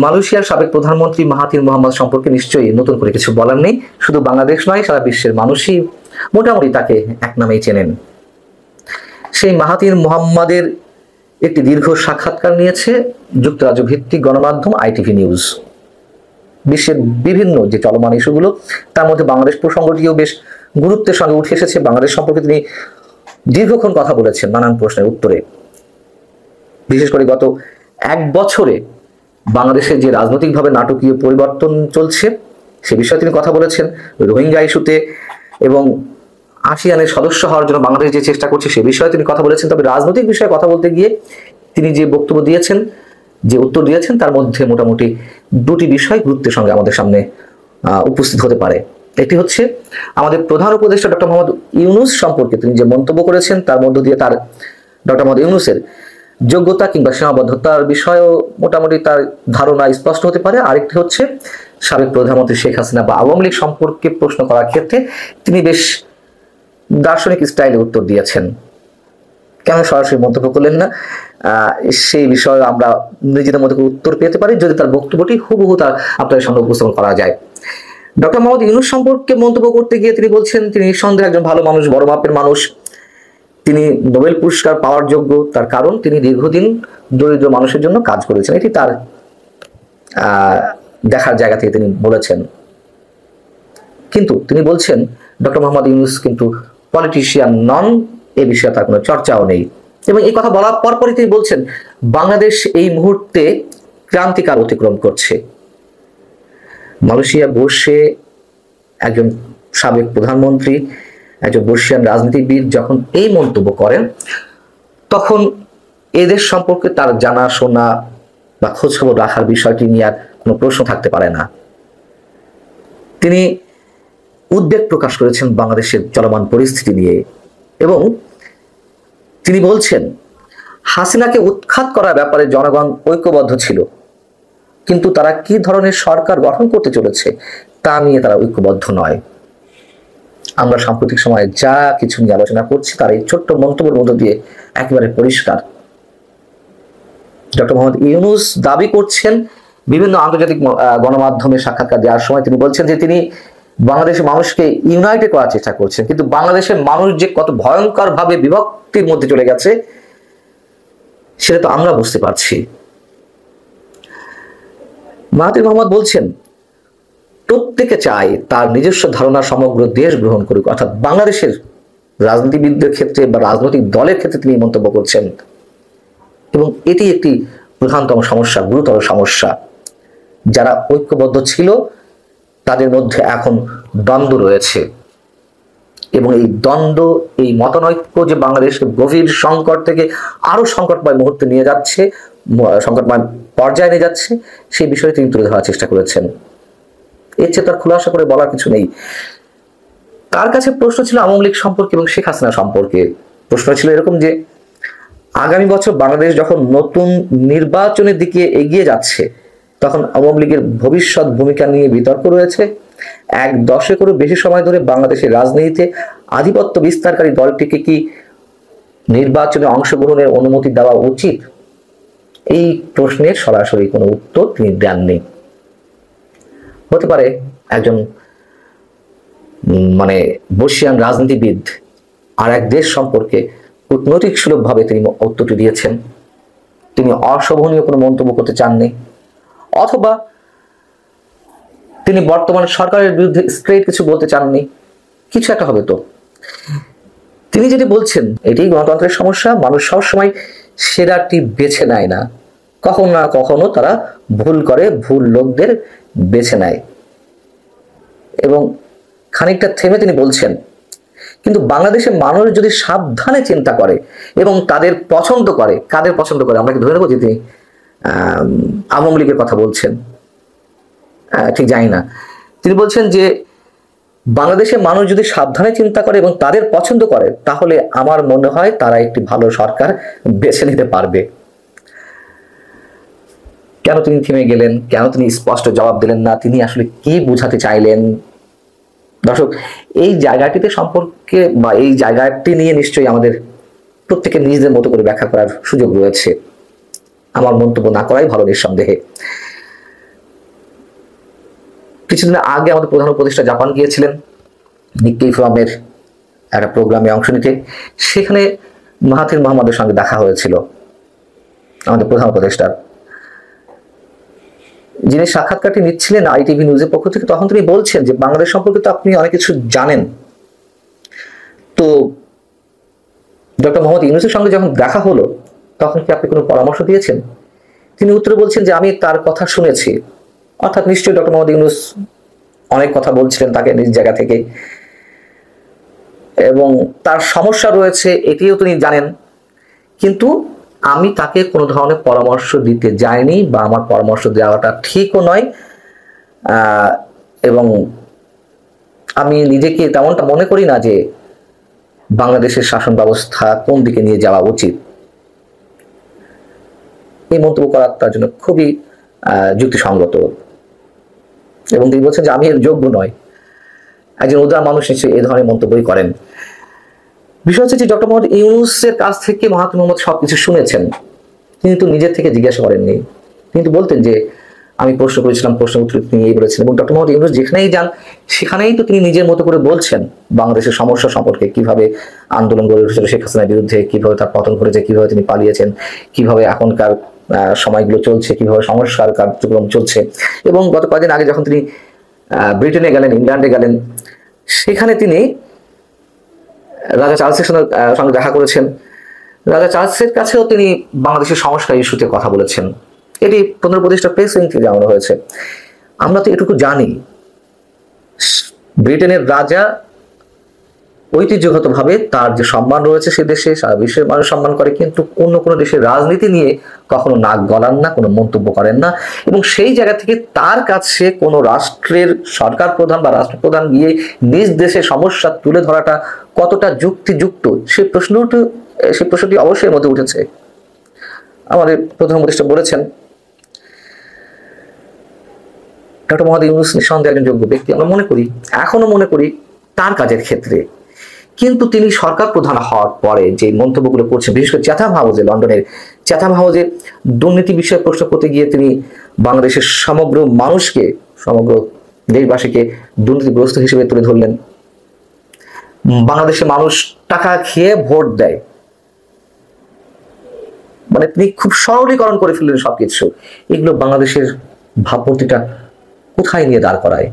মালয়েশিয়ার সাবেক প্রধানমন্ত্রী মাহাথির মোহাম্মদ সম্পর্কে নিশ্চয়ই নতুন করে কিছু বলার নেই। শুধু বাংলাদেশ নয়, সারা বিশ্বের মানুষই মোটামুটি তাকে এক নামেই চেনেন। সেই মাহাথির মোহাম্মদের একটি দীর্ঘ সাক্ষাৎকার নিয়েছে যুক্তরাজ্য ভিত্তিক গণমাধ্যম ITV নিউজ। বিশ্বের বিভিন্ন যে চলমান ইস্যুগুলো, তার মধ্যে বাংলাদেশ প্রসঙ্গটিও বেশ গুরুত্বের সঙ্গে উঠে এসেছে। বাংলাদেশ সম্পর্কে তিনি দীর্ঘক্ষণ কথা বলেছেন নানান প্রশ্নের উত্তরে। বিশেষ করে গত এক বছরে বাংলাদেশে যে রাজনৈতিকভাবে নাটকীয় পরিবর্তন চলছে সে বিষয়ে তিনি কথা বলেছেন। রোহিঙ্গা ইস্যুতে এবং ASEAN-এর সদস্য হওয়ার জন্য বাংলাদেশ যে চেষ্টা করছে সে বিষয়ে তিনি কথা বলেছেন। তবে রাজনৈতিক বিষয়ে কথা বলতে গিয়ে তিনি যে বক্তব্য দিয়েছেন, যে উত্তর দিয়েছেন, তার মধ্যে মোটামুটি দুটি বিষয় গুরুত্বের সঙ্গে আমাদের সামনে উপস্থিত হতে পারে। একটি হচ্ছে আমাদের প্রধান উপদেষ্টা ডক্টর মোহাম্মদ ইউনূস সম্পর্কে তিনি যে মন্তব্য করেছেন, তার মধ্য দিয়ে তার ডক্টর মোহাম্মদ ইউনূসের যোগ্যতা কিংবা সীমাবদ্ধতার বিষয়েও মোটামুটি তার ধারণা স্পষ্ট হতে পারে। আরেকটি হচ্ছে সাবেক প্রধানমন্ত্রী শেখ হাসিনা বা আওয়ামী লীগ সম্পর্কে প্রশ্ন করার ক্ষেত্রে তিনি বেশ দার্শনিক স্টাইলে উত্তর দিয়েছেন। কেন সরাসরি মন্তব্য করলেন না, সেই বিষয়ে আমরা নিজেদের মধ্যে উত্তর পেতে পারি যদি তার বক্তব্যটি হুবহু তার আপনাদের সামনে উপস্থাপন করা যায়। ডক্টর মোহাম্মদ ইউনূস সম্পর্কে মন্তব্য করতে গিয়ে তিনি বলছেন তিনি নিঃসন্দেহে একজন ভালো মানুষ, বড় মাপের মানুষ। তিনি নোবেল পুরস্কার পাওয়ার যোগ্য, তার কারণ তিনি দীর্ঘদিন দরিদ্র মানুষের জন্য কাজ করেছেন। এটি তার দেখার জায়গা থেকে তিনি বলেছেন। কিন্তু তিনি বলছেন ডক্টর মোহাম্মদ ইউনূস কিন্তু পলিটিশিয়ান নন, এ বিষয়ে তার কোনো চর্চাও নেই। এবং এই কথা বলার পরপরই তিনি বলছেন বাংলাদেশ এই মুহূর্তে ক্রান্তিকাল অতিক্রম করছে। মালয়েশিয়া বসে একজন সাবেক প্রধানমন্ত্রী, একজন বর্ষিয়ান রাজনীতিবিদ যখন এই মন্তব্য করেন, তখন এদেশ সম্পর্কে তার জানাশোনা বা খোঁজখবর রাখার বিষয়টি নিয়ে আর কোনো প্রশ্ন থাকতে পারে না। তিনি উদ্বেগ প্রকাশ করেছেন বাংলাদেশের চলমান পরিস্থিতি নিয়ে এবং তিনি বলছেন হাসিনাকে উৎখাত করার ব্যাপারে জনগণ ঐক্যবদ্ধ ছিল, কিন্তু তারা কি ধরনের সরকার গঠন করতে চলেছে তা নিয়ে তারা ঐক্যবদ্ধ নয়। আমরা সাম্প্রতিক সময়ে যা কিছু নিয়ে আলোচনা করছি তার এই ছোট্ট মন্তব্যের মধ্য দিয়ে একেবারে পরিষ্কার। ডক্টর মোহাম্মদ ইউনূস দাবি করছেন বিভিন্ন আন্তর্জাতিক গণমাধ্যমে সাক্ষাৎকার দেওয়ার সময় তিনি বলছেন যে তিনি বাংলাদেশের মানুষকে ইউনাইটেড করার চেষ্টা করছেন, কিন্তু বাংলাদেশের মানুষ যে কত ভয়ঙ্কর ভাবে বিভক্তির মধ্যে চলে গেছে সেটা তো আমরা বুঝতে পারছি। মাহাথির মোহাম্মদ বলছেন প্রত্যেকে চায় তার নিজস্ব ধারণা সমগ্র দেশ গ্রহণ করুক, অর্থাৎ বাংলাদেশের রাজনীতিবিদদের ক্ষেত্রে বা রাজনৈতিক দলের ক্ষেত্রে তিনি মন্তব্য করছেন। এবং এটি একটি প্রধানতম সমস্যা, গুরুতর সমস্যা। যারা ঐক্যবদ্ধ ছিল তাদের মধ্যে এখন দ্বন্দ্ব রয়েছে এবং এই দ্বন্দ্ব, এই মতানৈক্য যে বাংলাদেশকে গভীর সংকট থেকে আরো সংকটময় মুহূর্তে নিয়ে যাচ্ছে, সংকটময় পর্যায়ে নিয়ে যাচ্ছে, সেই বিষয়ে তিনি তুলে ধরার চেষ্টা করেছেন। এর চেয়ে তার খুলাসা করে বলার কিছু নেই। তার কাছে প্রশ্ন ছিল আওয়ামী লীগ সম্পর্কে এবং শেখ হাসিনা সম্পর্কে। প্রশ্ন ছিল এরকম যে আগামী বছর বাংলাদেশ যখন নতুন নির্বাচনের দিকে এগিয়ে যাচ্ছে তখন আওয়ামী লীগের ভবিষ্যৎ ভূমিকা নিয়ে বিতর্ক রয়েছে। এক দশকেরও বেশি সময় ধরে বাংলাদেশের রাজনীতিতে আধিপত্য বিস্তারকারী দলটিকে কি নির্বাচনে অংশগ্রহণের অনুমতি দেওয়া উচিত? এই প্রশ্নের সরাসরি কোনো উত্তর তিনি দেননি। হতে পারে একজন বর্ষিয়ান রাজনীতিবিদ আর এক দেশ সম্পর্কে কূটনৈতিক সুলভভাবে তিনি উত্তরটি দিয়েছেন, তিনি অশোভনীয় কোনো মন্তব্য করতে চাননি, অথবা তিনি বর্তমান সরকারের বিরুদ্ধে স্ট্রেট কিছু বলতে চাননি। কিছু একটা হবে তো। তিনি যেটি বলছেন এটি গণতন্ত্রের সমস্যা, মানুষ সবসময় সেরাটি বেছে নেয় না, কখনো না কখনো তারা ভুল করে, ভুল লোকদের বেছে নেয়। এবং খানিকটা থেমে তিনি বলছেন কিন্তু বাংলাদেশের মানুষ যদি সাবধানে চিন্তা করে এবং তাদের পছন্দ করে, কাদের পছন্দ করে আমরা কি ধরে নেবো যে তিনি আওয়ামী লীগের কথা বলছেন? ঠিক জানি না। তিনি বলছেন যে বাংলাদেশের মানুষ যদি সাবধানে চিন্তা করে এবং তাদের পছন্দ করে তাহলে আমার মনে হয় তারা একটি ভালো সরকার বেছে নিতে পারবে। কেন তিনি থেমে গেলেন? কেন তিনি স্পষ্ট জবাব দিলেন না? তিনি আসলে কি বোঝাতে চাইলেন? দর্শক, এই জায়গাটিতে সম্পর্কে বা এই জায়গাটি নিয়ে নিশ্চয়ই আমাদের প্রত্যেকে নিজেদের মতো করে ব্যাখ্যা করার সুযোগ রয়েছে। আমার মন্তব্য না করাই ভালো নিঃসন্দেহে। কিছুদিন আগে আমাদের প্রধান উপদেষ্টা জাপান গিয়েছিলেন নিক্কেই ফোরামের একটা প্রোগ্রামে অংশ নিতে। সেখানে মাহাথির মোহাম্মদের সঙ্গে দেখা হয়েছিল আমাদের প্রধান উপদেষ্টার। যিনি সাক্ষাৎকারটি নিচ্ছিলেন ITV নিউজের পক্ষ থেকে, তখন তিনি বলছেন যে বাংলাদেশ সম্পর্কে তো আপনি অনেক কিছু জানেন, তো ডক্টর মোহাম্মদ ইউনূসের সঙ্গে যখন দেখা হলো তখন কি আপনি কোনো পরামর্শ দিয়েছেন? তিনি উত্তরে বলছেন যে আমি তার কথা শুনেছি। অর্থাৎ নিশ্চয়ই ডক্টর মোহাম্মদ ইউনূস অনেক কথা বলছিলেন তাকে নিজ জায়গা থেকে, এবং তার সমস্যা রয়েছে এটিও তিনি জানেন, কিন্তু আমি তাকে কোনো ধরনের পরামর্শ দিতে যাইনি বা আমার পরামর্শ দেওয়াটা ঠিকও নয়, এবং আমি নিজেকে তেমনটা মনে করি না যে বাংলাদেশের শাসন ব্যবস্থা কোন দিকে নিয়ে যাওয়া উচিত। এই মন্তব্য করা তার জন্য খুবই যুক্তিসঙ্গত, এবং তিনি বলছেন যে আমি এর যোগ্য নয়। একজন উদার মানুষ নিশ্চয়ই এই ধরনের মন্তব্যই করেন। বিষয় হচ্ছে যে ডক্টর মোহাম্মদ ইউনূসের কাছ থেকে মাহাথির মোহাম্মদ সবকিছু শুনেছেন, তিনি তো নিজের থেকে জিজ্ঞাসা করেননি। তিনি তো বলতেন যে আমি প্রশ্ন করেছিলাম, প্রশ্ন উত্তর তিনি এই বলেছেন, এবং ডক্টর মোহাম্মদ ইউনূস যেখানেই যান সেখানেই তো তিনি নিজের মতো করে বলছেন বাংলাদেশের সমস্যা সম্পর্কে, কিভাবে আন্দোলন গড়ে উঠেছিল শেখ হাসিনার বিরুদ্ধে, কিভাবে তার পতন ঘটেছে, কিভাবে তিনি পালিয়েছেন, কিভাবে এখনকার সময়গুলো চলছে, কিভাবে সংস্কার কার্যক্রম চলছে। এবং গত কয়েকদিন আগে যখন তিনি ব্রিটেনে গেলেন, ইংল্যান্ডে গেলেন, সেখানে তিনি রাজা চার্লসের সঙ্গে দেখা করেছেন। রাজা চার্লসের কাছেও তিনি বাংলাদেশের সংস্কার ইস্যুতে কথা বলেছেন। এটি প্রধান উপদেষ্টা প্রেস উইং থেকে জানানো হয়েছে। আমরা তো এটুকু জানি, ব্রিটেনের রাজা ঐতিহ্যগতভাবে তার যে সম্মান রয়েছে সে দেশে সারা বিশ্বের মানুষ সম্মান করে, কিন্তু অন্য কোনো দেশের রাজনীতি নিয়ে কখনো নাক গলান না, কোনো মন্তব্য করেন না। এবং সেই জায়গা থেকে তার কাছে কোনো রাষ্ট্রের সরকার প্রধান বা রাষ্ট্রপ্রধান গিয়ে নিজ দেশের সমস্যা তুলে ধরাটা কতটা যুক্তিযুক্ত সেই প্রশ্নটি অবশ্যই মধ্যে উঠেছে। আমাদের প্রধান উপদেষ্টা বলেছেন ডক্টর মোহাম্মদ ইউনূস নিঃসন্দেহে একজন যোগ্য ব্যক্তি, আমরা মনে করি, এখনো মনে করি তার কাজের ক্ষেত্রে। কিন্তু তিনি সরকার প্রধান হওয়ার পরে যে মন্তব্যগুলো করছেন, বিশেষ করে চ্যাথাম হাউসে, লন্ডনের চ্যাথাম হাউসে দুর্নীতি বিষয়ে প্রশ্ন করতে গিয়ে তিনি বাংলাদেশের সমগ্র মানুষকে, সমগ্র দেশবাসীকে দুর্নীতিগ্রস্ত হিসেবে তুলে ধরলেন। বাংলাদেশের মানুষ টাকা খেয়ে ভোট দেয়, মানে তিনি খুব সরলীকরণ করে ফেললেন সবকিছু। এগুলো বাংলাদেশের ভাবমূর্তিটা কোথায় নিয়ে দাঁড় করায়?